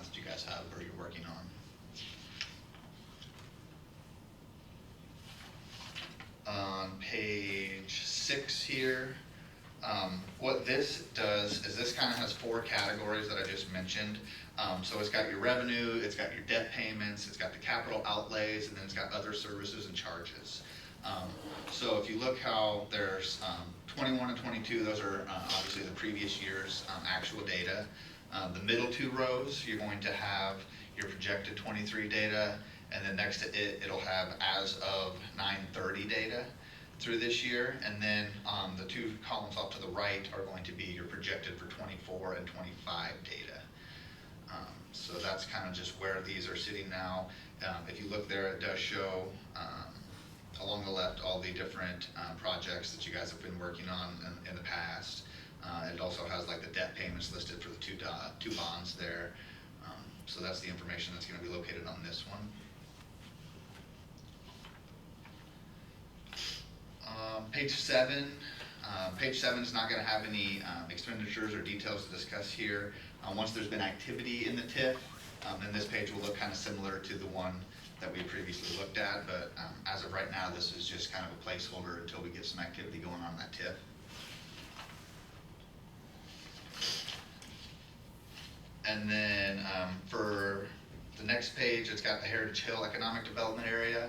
that you guys have or you're working on. On page 6 here, what this does is this kind of has 4 categories that I just mentioned. So it's got your revenue, it's got your debt payments, it's got the capital outlays, and then it's got other services and charges. So if you look how there's 21 and 22, those are obviously the previous year's actual data. The middle 2 rows, you're going to have your projected 23 data, and then next to it, it'll have as of 9/30 data through this year, and then the 2 columns off to the right are going to be your projected for 24 and 25 data. So that's kind of just where these are sitting now. If you look there, it does show along the left all the different projects that you guys have been working on in the past. It also has like the debt payments listed for the two bonds there. So that's the information that's going to be located on this one. Page 7. Page 7 is not going to have any expenditures or details to discuss here. Once there's been activity in the TIF, then this page will look kind of similar to the one that we previously looked at, but as of right now, this is just kind of a placeholder until we get some activity going on that TIF. And then for the next page, it's got the Heritage Hill Economic Development Area.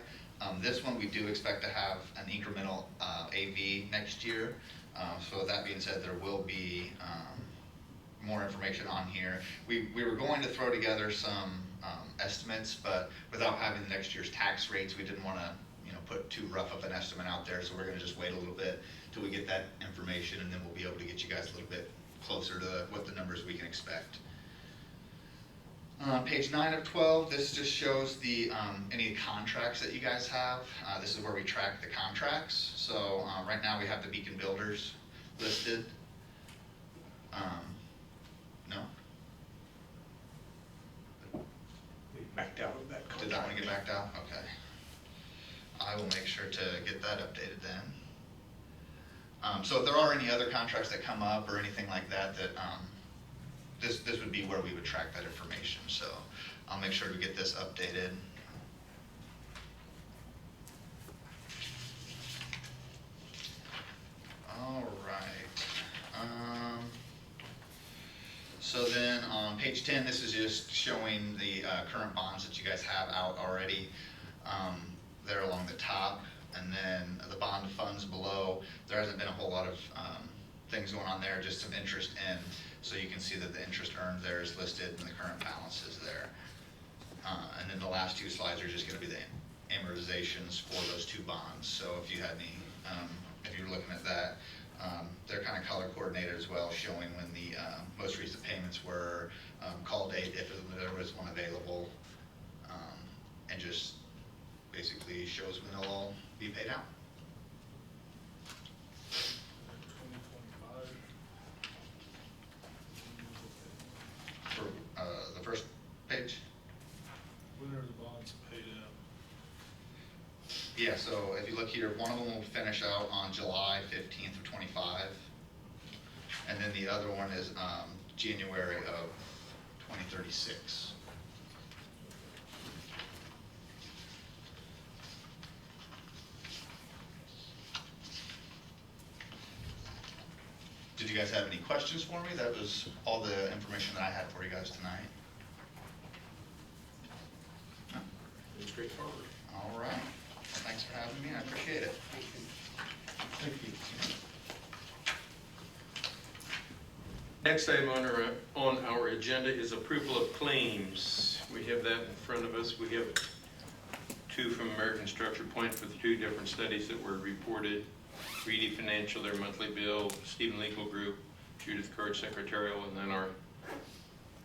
This one we do expect to have an incremental AV next year. So that being said, there will be more information on here. We were going to throw together some estimates, but without having next year's tax rates, we didn't want to put too rough of an estimate out there. So we're going to just wait a little bit till we get that information, and then we'll be able to get you guys a little bit closer to what the numbers we can expect. Page 9 of 12, this just shows the any contracts that you guys have. This is where we track the contracts. So right now we have the Beacon Builders listed. No? We backed out of that contract. Did that one get backed out? Okay. I will make sure to get that updated then. So if there are any other contracts that come up or anything like that, this would be where we would track that information. So I'll make sure to get this updated. All right. So then on page 10, this is just showing the current bonds that you guys have out already. There along the top, and then the bond funds below. There hasn't been a whole lot of things going on there, just some interest in. So you can see that the interest earned there is listed and the current balance is there. And then the last 2 slides are just going to be the amortizations for those 2 bonds. So if you had any, if you were looking at that, they're kind of color coordinated as well, showing when the most recent payments were, call date if there was one available, and just basically shows when they'll all be paid out. For the first page? When are the bonds paid out? Yeah, so if you look here, one of them will finish out on July 15th of 25, and then the other one is January of 2036. Did you guys have any questions for me? That was all the information that I had for you guys tonight. No? It's straightforward. All right. Thanks for having me. I appreciate it. Thank you. Next item on our agenda is approval of claims. We have that in front of us. We have 2 from American Structure Point for the 2 different studies that were reported. Reedy Financial, their monthly bill, Stephen Legal Group, Judith Curd Secretarial, and then our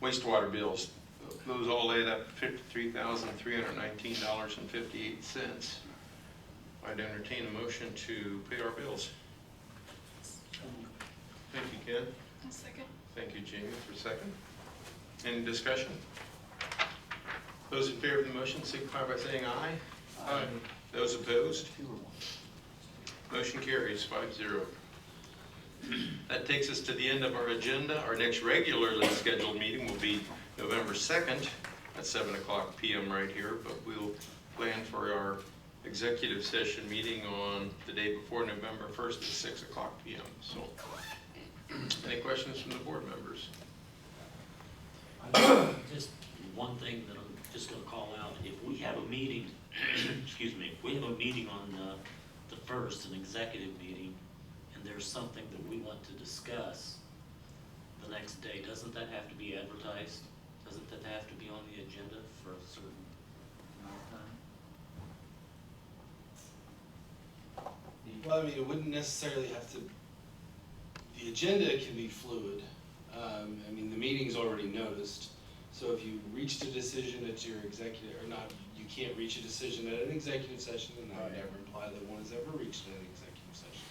wastewater bills. Those all add up to $53,319.58. I'd entertain a motion to pay our bills. Thank you, Ken. A second. Thank you, Jamie, for a second. Any discussion? Those in favor of the motion signify by saying aye. Aye. Those opposed? Motion carries 5-0. That takes us to the end of our agenda. Our next regularly scheduled meeting will be November 2nd at 7:00 p.m. right here, but we'll plan for our executive session meeting on the day before November 1st at 6:00 p.m. So, any questions from the board members? Just one thing that I'm just gonna call out, if we have a meeting, excuse me, if we have a meeting on the first, an executive meeting, and there's something that we want to discuss the next day, doesn't that have to be advertised? Doesn't that have to be on the agenda for a certain amount of time? Well, I mean, it wouldn't necessarily have to, the agenda can be fluid. I mean, the meeting's already noticed, so if you reached a decision at your executive, or not, you can't reach a decision at an executive session, then that would Right. never imply that one has ever reached an executive session.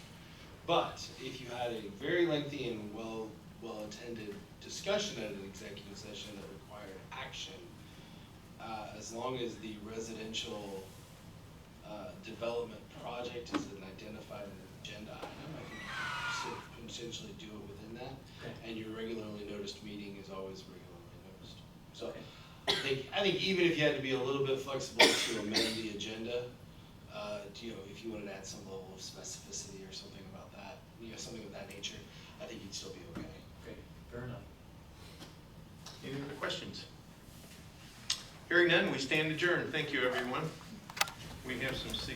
But if you had a very lengthy and well-attended discussion at an executive session that required action, as long as the residential development project is an identified agenda item, I think you should potentially do it within that. Okay. And your regularly noticed meeting is always regularly noticed. So Okay. I think even if you had to be a little bit flexible to amend the agenda, if you wanted to add some level of specificity or something about that, something of that nature, I think you'd still be okay. Okay, fair enough. Any other questions? Hearing none, we stand adjourned. Thank you, everyone. We have some